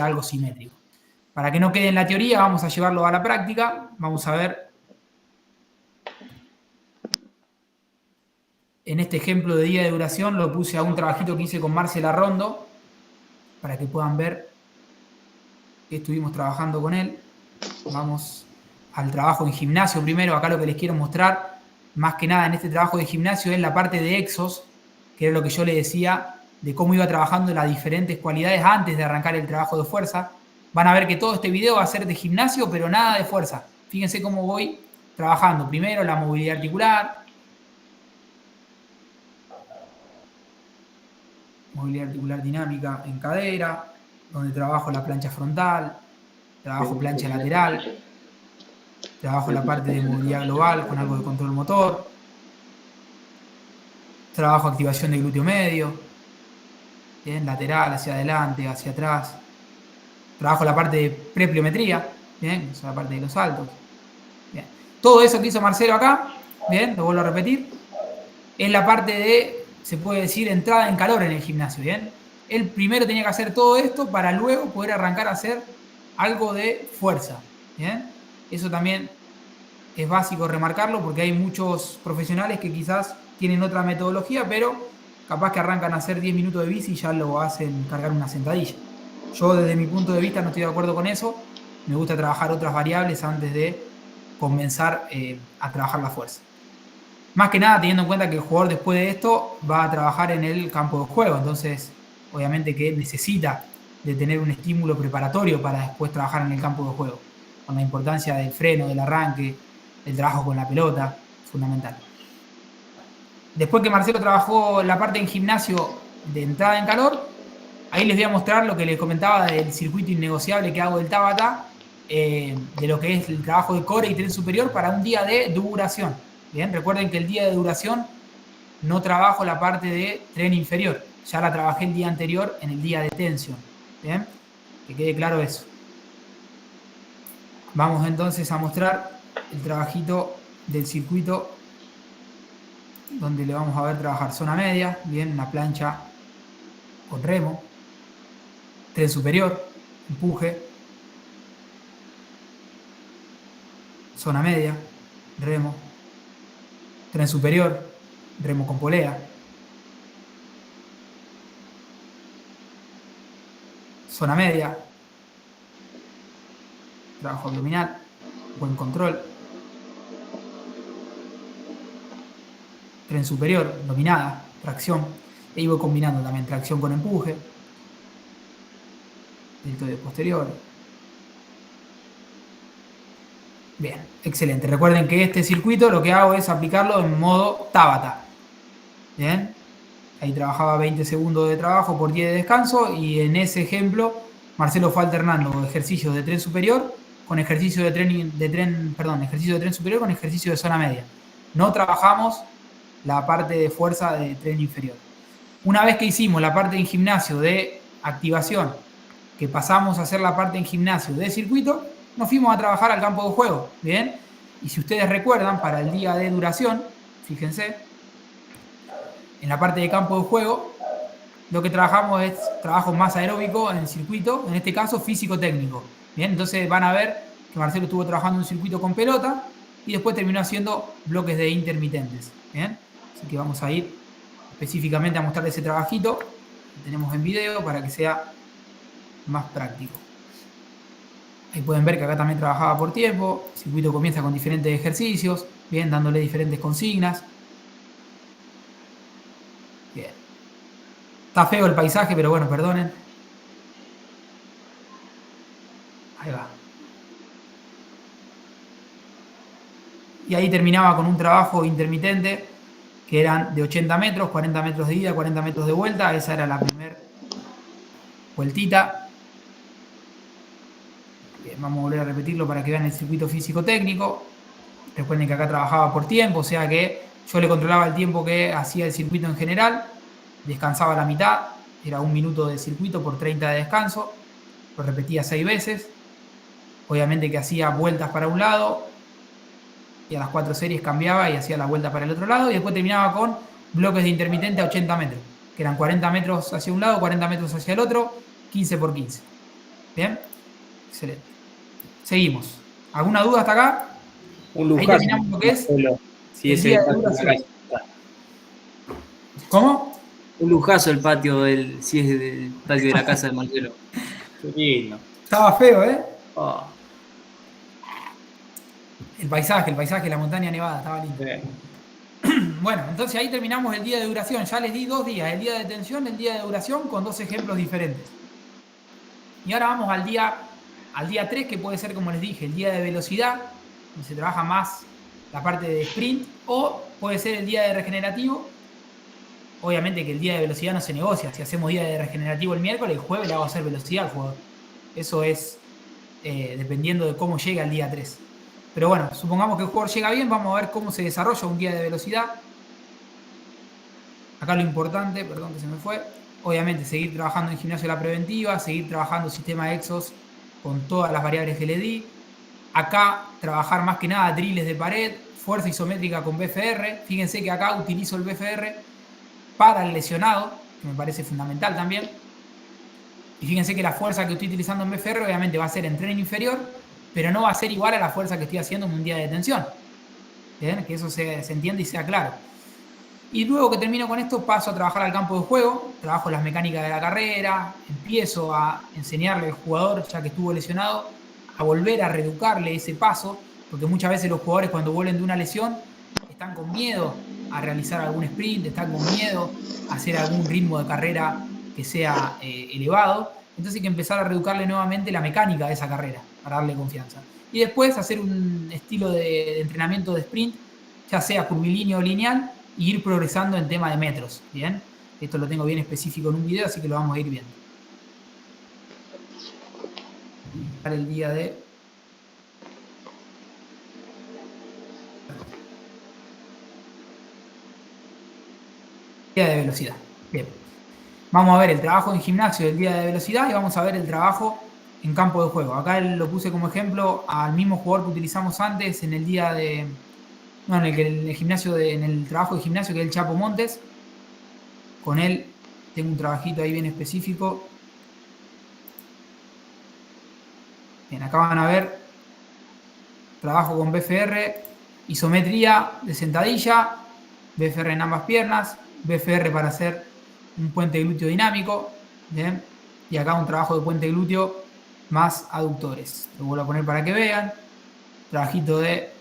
algo simétrico. Para que no quede en la teoría, vamos a llevarlo a la práctica. Vamos a ver en este ejemplo de día de duración, lo puse a un trabajito que hice con Marcela Rondo, para que puedan ver que estuvimos trabajando con él. Vamos al trabajo en gimnasio primero. Acá lo que les quiero mostrar, más que nada en este trabajo de gimnasio, es la parte de exos, que era lo que yo les decía, de cómo iba trabajando las diferentes cualidades antes de arrancar el trabajo de fuerza. Van a ver que todo este video va a ser de gimnasio, pero nada de fuerza. Fíjense cómo voy trabajando. Primero la movilidad articular. Movilidad articular dinámica en cadera, donde trabajo la plancha frontal, trabajo plancha lateral, trabajo la parte de movilidad global con algo de control motor, trabajo activación de glúteo medio, bien, lateral, hacia adelante, hacia atrás, trabajo la parte de prepliometría, bien, esa es la parte de los saltos. Bien. Todo eso que hizo Marcelo acá, bien, lo vuelvo a repetir, es la parte de, se puede decir, entrada en calor en el gimnasio, bien. Él primero tenía que hacer todo esto para luego poder arrancar a hacer algo de fuerza, bien. Eso también es básico remarcarlo porque hay muchos profesionales que quizás tienen otra metodología, pero capaz que arrancan a hacer 10 minutos de bici y ya lo hacen cargar una sentadilla. Yo desde mi punto de vista no estoy de acuerdo con eso. Me gusta trabajar otras variables antes de comenzar a trabajar la fuerza. Más que nada teniendo en cuenta que el jugador después de esto va a trabajar en el campo de juego. Entonces, obviamente que necesita de tener un estímulo preparatorio para después trabajar en el campo de juego. Con la importancia del freno, del arranque, del trabajo con la pelota, fundamental. Después que Marcelo trabajó la parte en gimnasio de entrada en calor, ahí les voy a mostrar lo que les comentaba del circuito innegociable que hago del Tabata, de lo que es el trabajo de core y tren superior para un día de duración. Bien, recuerden que el día de duración no trabajo la parte de tren inferior, ya la trabajé el día anterior en el día de tensión. Bien, que quede claro eso. Vamos entonces a mostrar el trabajito del circuito donde le vamos a ver trabajar zona media, bien, una plancha con remo, tren superior, empuje, zona media, remo, tren superior, remo con polea, zona media, trabajo abdominal, buen control, tren superior, dominada, tracción, y ahí voy combinando también tracción con empuje, deltoide posterior. Bien, excelente. Recuerden que este circuito lo que hago es aplicarlo en modo Tabata. Bien, ahí trabajaba 20 segundos de trabajo por 10 de descanso y en ese ejemplo Marcelo fue alternando ejercicios de tren superior con ejercicio de tren superior con ejercicio de zona media. No trabajamos la parte de fuerza de tren inferior. Una vez que hicimos la parte en gimnasio de activación, que pasamos a hacer la parte en gimnasio de circuito, nos fuimos a trabajar al campo de juego, ¿bien? Y si ustedes recuerdan, para el día de duración, fíjense, en la parte de campo de juego, lo que trabajamos es trabajo más aeróbico en el circuito, en este caso físico-técnico, ¿bien? Entonces van a ver que Marcelo estuvo trabajando en un circuito con pelota y después terminó haciendo bloques de intermitentes, ¿bien? Así que vamos a ir específicamente a mostrarles ese trabajito que tenemos en video para que sea más práctico. Ahí pueden ver que acá también trabajaba por tiempo. El circuito comienza con diferentes ejercicios, bien, dándole diferentes consignas. Bien. Está feo el paisaje, pero bueno, perdonen. Ahí va. Y ahí terminaba con un trabajo intermitente que eran de 80 metros, 40 metros de ida, 40 metros de vuelta. Esa era la primera vueltita. Bien, vamos a volver a repetirlo para que vean el circuito físico-técnico. Recuerden que acá trabajaba por tiempo, o sea que yo le controlaba el tiempo que hacía el circuito en general. Descansaba la mitad, era 1 minuto de circuito por 30 de descanso. Lo repetía 6 veces. Obviamente que hacía vueltas para un lado y a las 4 series cambiaba y hacía la vuelta para el otro lado y después terminaba con bloques de intermitente a 80 metros, que eran 40 metros hacia un lado, 40 metros hacia el otro, 15 por 15. Bien, excelente. Seguimos. ¿Alguna duda hasta acá? Un Ahí lujazo, terminamos lo que es Marcelo, si el es día el de patio de la duración. casa. ¿Cómo? Un lujazo el patio si es del patio de la casa de Marcelo. Qué lindo. Estaba feo, ¿eh? Oh, El paisaje, la montaña nevada, estaba lindo. sí. Bueno, entonces ahí terminamos el día de duración. Ya les di 2 días, el día de detención, el día de duración, con 2 ejemplos diferentes. Y ahora vamos al día 3, que puede ser, como les dije, el día de velocidad, donde se trabaja más la parte de sprint, o puede ser el día de regenerativo. Obviamente que el día de velocidad no se negocia. Si hacemos día de regenerativo el miércoles, el jueves le vamos a hacer velocidad al jugador. Eso es dependiendo de cómo llega el día 3. Pero bueno, supongamos que el jugador llega bien, vamos a ver cómo se desarrolla un día de velocidad. Acá lo importante, perdón que se me fue, obviamente seguir trabajando en gimnasio de la preventiva, seguir trabajando sistema de exos con todas las variables que le di. Acá trabajar más que nada drills de pared, fuerza isométrica con BFR. Fíjense que acá utilizo el BFR para el lesionado, que me parece fundamental también. Y fíjense que la fuerza que estoy utilizando en BFR obviamente va a ser en tren inferior, pero no va a ser igual a la fuerza que estoy haciendo en un día de tensión. ¿Bien? Que eso se entiende y sea claro. Y luego que termino con esto, paso a trabajar al campo de juego, trabajo las mecánicas de la carrera, empiezo a enseñarle al jugador, ya que estuvo lesionado, a volver a reeducarle ese paso, porque muchas veces los jugadores cuando vuelven de una lesión están con miedo a realizar algún sprint, están con miedo a hacer algún ritmo de carrera que sea elevado. Entonces hay que empezar a reeducarle nuevamente la mecánica de esa carrera para darle confianza. Y después hacer un estilo de entrenamiento de sprint, ya sea curvilíneo o lineal, y ir progresando en tema de metros. Bien, esto lo tengo bien específico en un video, así que lo vamos a ir viendo. El día de velocidad. Bien. Vamos a ver el trabajo en gimnasio del día de velocidad y vamos a ver el trabajo en campo de juego. Acá lo puse como ejemplo al mismo jugador que utilizamos antes en el día de. No, en el gimnasio en el trabajo de gimnasio, que es el Chapo Montes. Con él tengo un trabajito ahí bien específico. Bien, acá van a ver trabajo con BFR, isometría de sentadilla, BFR en ambas piernas, BFR para hacer un puente glúteo dinámico. Bien, y acá un trabajo de puente glúteo más aductores. Lo vuelvo a poner para que vean. Trabajito de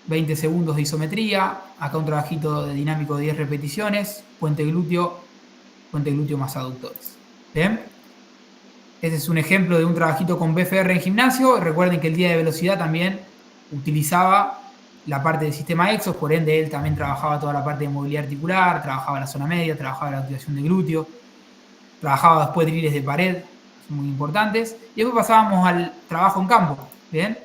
20 segundos de isometría. Acá un trabajito de dinámico de 10 repeticiones. Puente glúteo más aductores. Bien. Ese es un ejemplo de un trabajito con BFR en gimnasio. Recuerden que el día de velocidad también utilizaba la parte del sistema Exos, por ende él también trabajaba toda la parte de movilidad articular, trabajaba la zona media, trabajaba la activación de glúteo, trabajaba después drills de pared, son muy importantes. Y después pasábamos al trabajo en campo. Bien.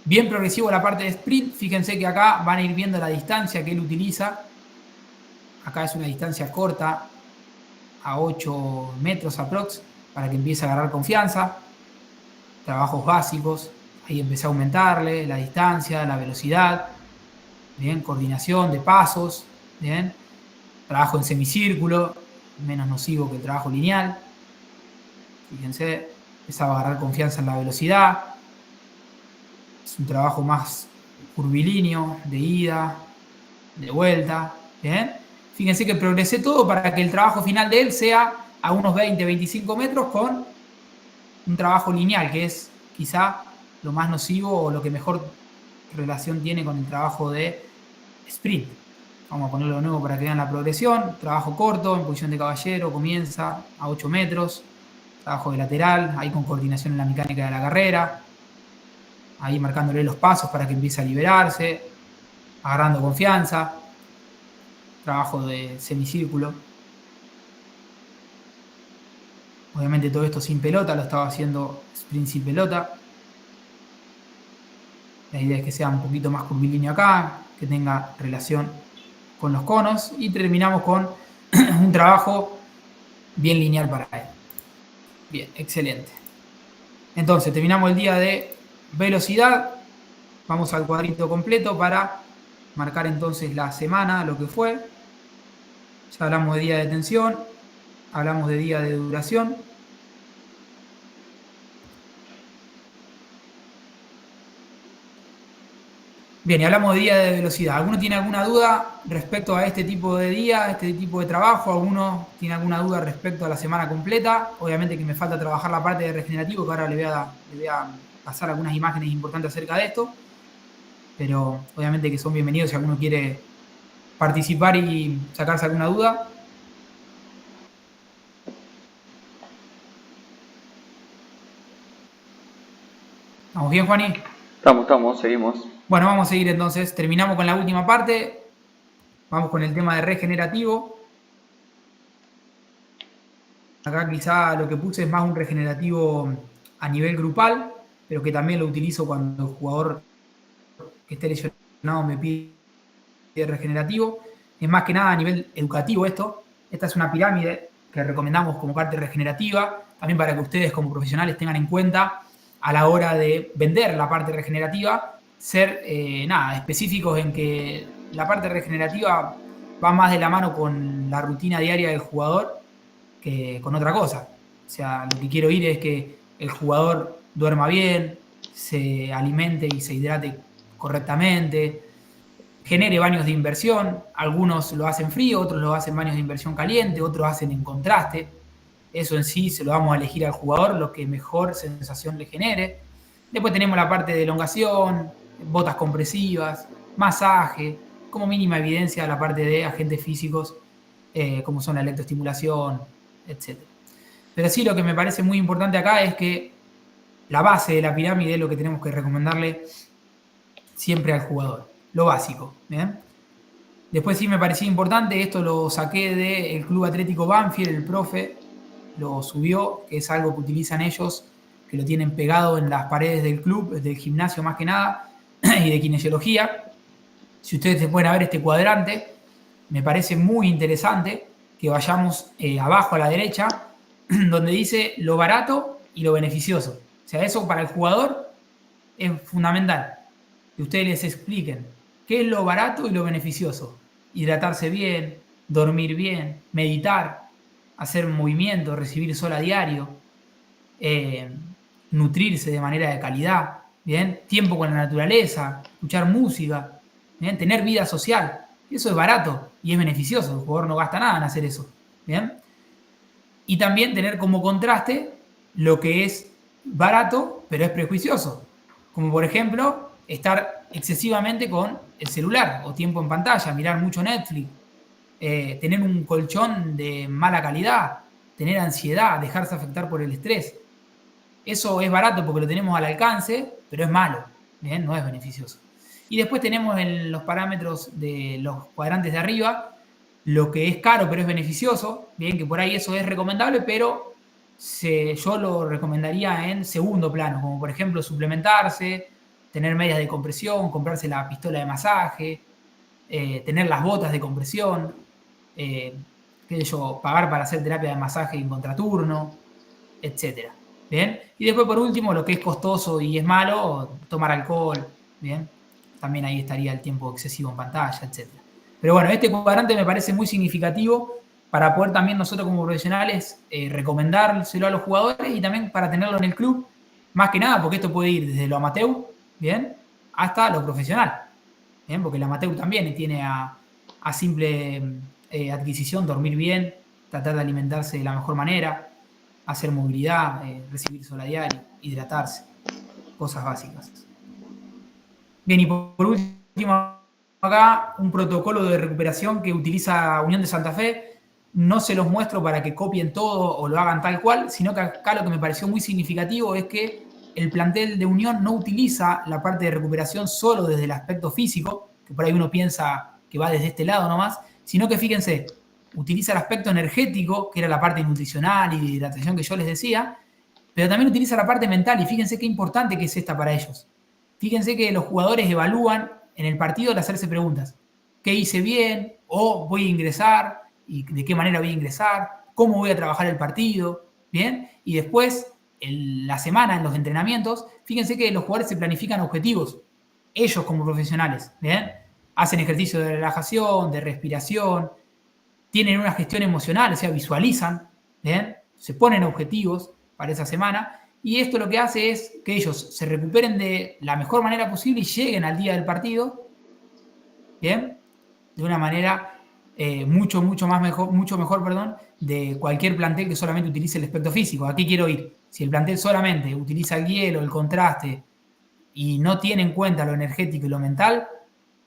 Bien progresivo la parte de sprint. Fíjense que acá van a ir viendo la distancia que él utiliza. Acá es una distancia corta, a 8 metros aprox, para que empiece a agarrar confianza. Trabajos básicos. Ahí empecé a aumentarle la distancia, la velocidad. Bien, coordinación de pasos. Bien. Trabajo en semicírculo, menos nocivo que el trabajo lineal. Fíjense, empezaba a agarrar confianza en la velocidad. Es un trabajo más curvilíneo, de ida, de vuelta. Bien. Fíjense que progresé todo para que el trabajo final de él sea a unos 20-25 metros con un trabajo lineal, que es quizá lo más nocivo o lo que mejor relación tiene con el trabajo de sprint. Vamos a ponerlo de nuevo para que vean la progresión. Trabajo corto, en posición de caballero, comienza a 8 metros. Trabajo de lateral, ahí con coordinación en la mecánica de la carrera. Ahí marcándole los pasos para que empiece a liberarse. Agarrando confianza. Trabajo de semicírculo. Obviamente todo esto sin pelota, lo estaba haciendo sprint sin pelota. La idea es que sea un poquito más curvilíneo acá, que tenga relación con los conos. Y terminamos con un trabajo bien lineal para él. Bien, excelente. Entonces, terminamos el día de velocidad. Vamos al cuadrito completo para marcar entonces la semana, lo que fue. Ya hablamos de día de tensión, hablamos de día de duración. Bien, y hablamos de día de velocidad. ¿Alguno tiene alguna duda respecto a este tipo de día, a este tipo de trabajo? ¿Alguno tiene alguna duda respecto a la semana completa? Obviamente que me falta trabajar la parte de regenerativo, que ahora le voy a pasar algunas imágenes importantes acerca de esto, pero obviamente que son bienvenidos si alguno quiere participar y sacarse alguna duda. ¿Estamos bien, Juani? Estamos, seguimos. Bueno, vamos a seguir entonces. Terminamos con la última parte. Vamos con el tema de regenerativo. Acá quizá lo que puse es más un regenerativo a nivel grupal, pero que también lo utilizo cuando el jugador que esté lesionado me pide regenerativo. Es más que nada a nivel educativo esto. Esta es una pirámide que recomendamos como parte regenerativa, también para que ustedes como profesionales tengan en cuenta a la hora de vender la parte regenerativa, ser específicos en que la parte regenerativa va más de la mano con la rutina diaria del jugador que con otra cosa. O sea, lo que quiero ir es que el jugador duerma bien, se alimente y se hidrate correctamente, genere baños de inversión. Algunos lo hacen frío, otros lo hacen baños de inversión caliente, otros hacen en contraste. Eso en sí se lo vamos a elegir al jugador, lo que mejor sensación le genere. Después tenemos la parte de elongación, botas compresivas, masaje, como mínima evidencia la parte de agentes físicos, como son la electroestimulación, etc. Pero sí, lo que me parece muy importante acá es que la base de la pirámide es lo que tenemos que recomendarle siempre al jugador, lo básico. ¿Bien? Después sí me parecía importante, esto lo saqué del Club Atlético Banfield, el profe lo subió, que es algo que utilizan ellos, que lo tienen pegado en las paredes del club, del gimnasio más que nada, y de kinesiología. Si ustedes se pueden ver este cuadrante, me parece muy interesante que vayamos abajo a la derecha, donde dice lo barato y lo beneficioso. O sea, eso para el jugador es fundamental, que ustedes les expliquen qué es lo barato y lo beneficioso. Hidratarse bien, dormir bien, meditar, hacer movimiento, recibir sol a diario, nutrirse de manera de calidad, ¿bien? Tiempo con la naturaleza, escuchar música, ¿bien? Tener vida social. Eso es barato y es beneficioso. El jugador no gasta nada en hacer eso, ¿bien? Y también tener como contraste lo que es barato, pero es prejuicioso. Como por ejemplo, estar excesivamente con el celular o tiempo en pantalla, mirar mucho Netflix, tener un colchón de mala calidad, tener ansiedad, dejarse afectar por el estrés. Eso es barato porque lo tenemos al alcance, pero es malo, ¿bien? No es beneficioso. Y después tenemos en los parámetros de los cuadrantes de arriba lo que es caro pero es beneficioso, bien, que por ahí eso es recomendable, pero yo lo recomendaría en segundo plano, como por ejemplo suplementarse, tener medias de compresión, comprarse la pistola de masaje, tener las botas de compresión, qué sé yo, pagar para hacer terapia de masaje en contraturno, etcétera. ¿Bien? Y después, por último, lo que es costoso y es malo, tomar alcohol, ¿bien? También ahí estaría el tiempo excesivo en pantalla, etcétera. Pero bueno, este cuadrante me parece muy significativo para poder también nosotros como profesionales recomendárselo a los jugadores y también para tenerlo en el club, más que nada porque esto puede ir desde lo amateur, ¿bien? Hasta lo profesional, ¿bien? Porque el amateur también tiene a simple adquisición dormir bien, tratar de alimentarse de la mejor manera, hacer movilidad, recibir sol a diario, hidratarse, cosas básicas. Bien, y por último acá un protocolo de recuperación que utiliza Unión de Santa Fe. No se los muestro para que copien todo o lo hagan tal cual, sino que acá lo que me pareció muy significativo es que el plantel de Unión no utiliza la parte de recuperación solo desde el aspecto físico, que por ahí uno piensa que va desde este lado nomás, sino que fíjense, utiliza el aspecto energético, que era la parte nutricional y de hidratación que yo les decía, pero también utiliza la parte mental y fíjense qué importante que es esta para ellos. Fíjense que los jugadores evalúan en el partido al hacerse preguntas. ¿Qué hice bien? ¿O voy a ingresar? ¿Y de qué manera voy a ingresar? ¿Cómo voy a trabajar el partido? ¿Bien? Y después, en la semana, en los entrenamientos, fíjense que los jugadores se planifican objetivos. Ellos como profesionales, ¿bien? Hacen ejercicio de relajación, de respiración, tienen una gestión emocional, o sea, visualizan, ¿bien? Se ponen objetivos para esa semana Y esto lo que hace es que ellos se recuperen de la mejor manera posible y lleguen al día del partido, ¿bien? De una manera mucho mejor, perdón, de cualquier plantel que solamente utilice el aspecto físico. ¿A qué quiero ir? Si el plantel solamente utiliza el hielo, el contraste y no tiene en cuenta lo energético y lo mental,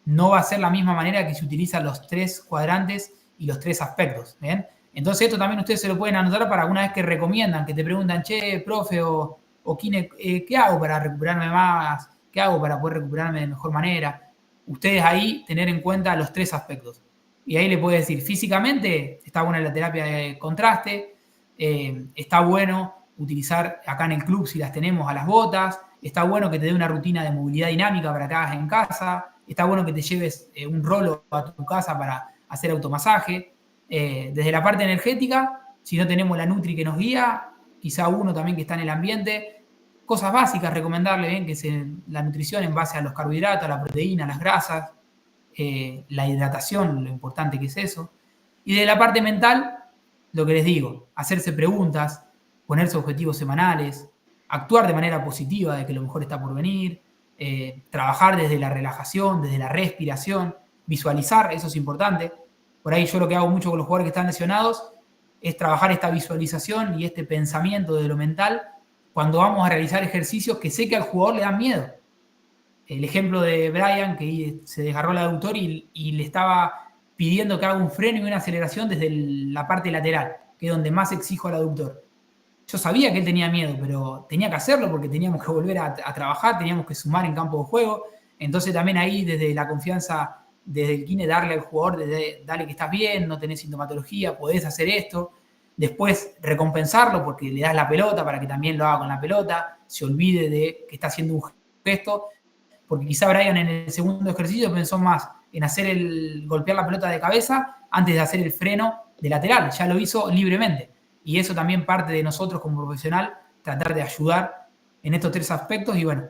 no va a ser la misma manera que si utilizan los 3 cuadrantes y los 3 aspectos, ¿bien? Entonces esto también ustedes se lo pueden anotar para alguna vez que recomiendan, que te preguntan, che, profe o Kine, ¿qué hago para recuperarme más? ¿Qué hago para poder recuperarme de mejor manera? Ustedes ahí tener en cuenta los 3 aspectos. Y ahí le puede decir, físicamente está buena la terapia de contraste, está bueno utilizar acá en el club, si las tenemos, a las botas, está bueno que te dé una rutina de movilidad dinámica para que hagas en casa, está bueno que te lleves un rolo a tu casa para hacer automasaje. Desde la parte energética, si no tenemos la Nutri que nos guía, quizá uno también que está en el ambiente, cosas básicas, recomendarle bien que es la nutrición en base a los carbohidratos, a la proteína, a las grasas, la hidratación, lo importante que es eso. Y de la parte mental, lo que les digo, hacerse preguntas, ponerse objetivos semanales, actuar de manera positiva de que lo mejor está por venir, trabajar desde la relajación, desde la respiración, visualizar, eso es importante. Por ahí yo lo que hago mucho con los jugadores que están lesionados es trabajar esta visualización y este pensamiento de lo mental cuando vamos a realizar ejercicios que sé que al jugador le dan miedo. El ejemplo de Brian, que se desgarró el aductor y le estaba pidiendo que haga un freno y una aceleración desde la parte lateral, que es donde más exijo al aductor. Yo sabía que él tenía miedo, pero tenía que hacerlo porque teníamos que volver a trabajar, teníamos que sumar en campo de juego. Entonces también ahí desde la confianza, desde el kine, darle al jugador, dale que estás bien, no tenés sintomatología, podés hacer esto. Después recompensarlo porque le das la pelota para que también lo haga con la pelota, se olvide de que está haciendo un gesto, porque quizá Brian en el segundo ejercicio pensó más en hacer golpear la pelota de cabeza antes de hacer el freno de lateral, ya lo hizo libremente. Y eso también parte de nosotros como profesional, tratar de ayudar en estos 3 aspectos y bueno,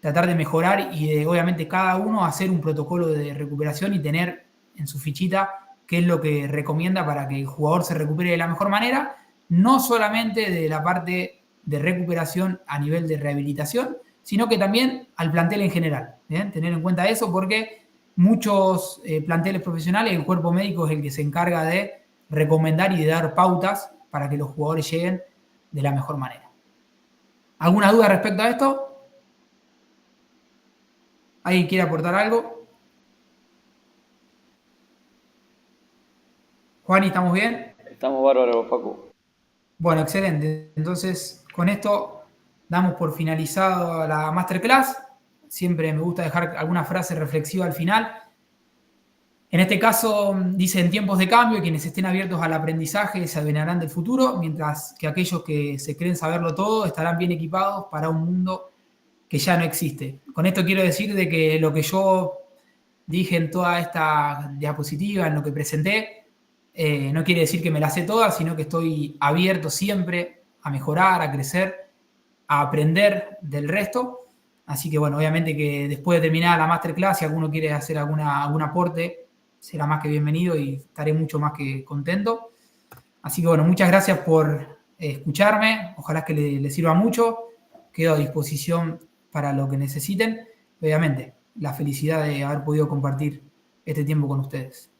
tratar de mejorar y de obviamente cada uno hacer un protocolo de recuperación y tener en su fichita qué es lo que recomienda para que el jugador se recupere de la mejor manera, no solamente de la parte de recuperación a nivel de rehabilitación, sino que también al plantel en general. ¿Bien? Tener en cuenta eso porque muchos planteles profesionales, el cuerpo médico es el que se encarga de recomendar y de dar pautas para que los jugadores lleguen de la mejor manera. ¿Alguna duda respecto a esto? ¿Alguien quiere aportar algo? Juani, ¿estamos bien? Estamos bárbaros, Facu. Bueno, excelente. Entonces, con esto damos por finalizado la masterclass. Siempre me gusta dejar alguna frase reflexiva al final. En este caso, dice, en tiempos de cambio, quienes estén abiertos al aprendizaje se adueñarán del futuro, mientras que aquellos que se creen saberlo todo estarán bien equipados para un mundo que ya no existe. Con esto quiero decir de que lo que yo dije en toda esta diapositiva, en lo que presenté, no quiere decir que me la sé toda, sino que estoy abierto siempre a mejorar, a crecer, a aprender del resto. Así que bueno, obviamente que después de terminar la masterclass, si alguno quiere hacer algún aporte, será más que bienvenido y estaré mucho más que contento. Así que bueno, muchas gracias por escucharme. Ojalá que les sirva mucho. Quedo a disposición para lo que necesiten. Obviamente, la felicidad de haber podido compartir este tiempo con ustedes.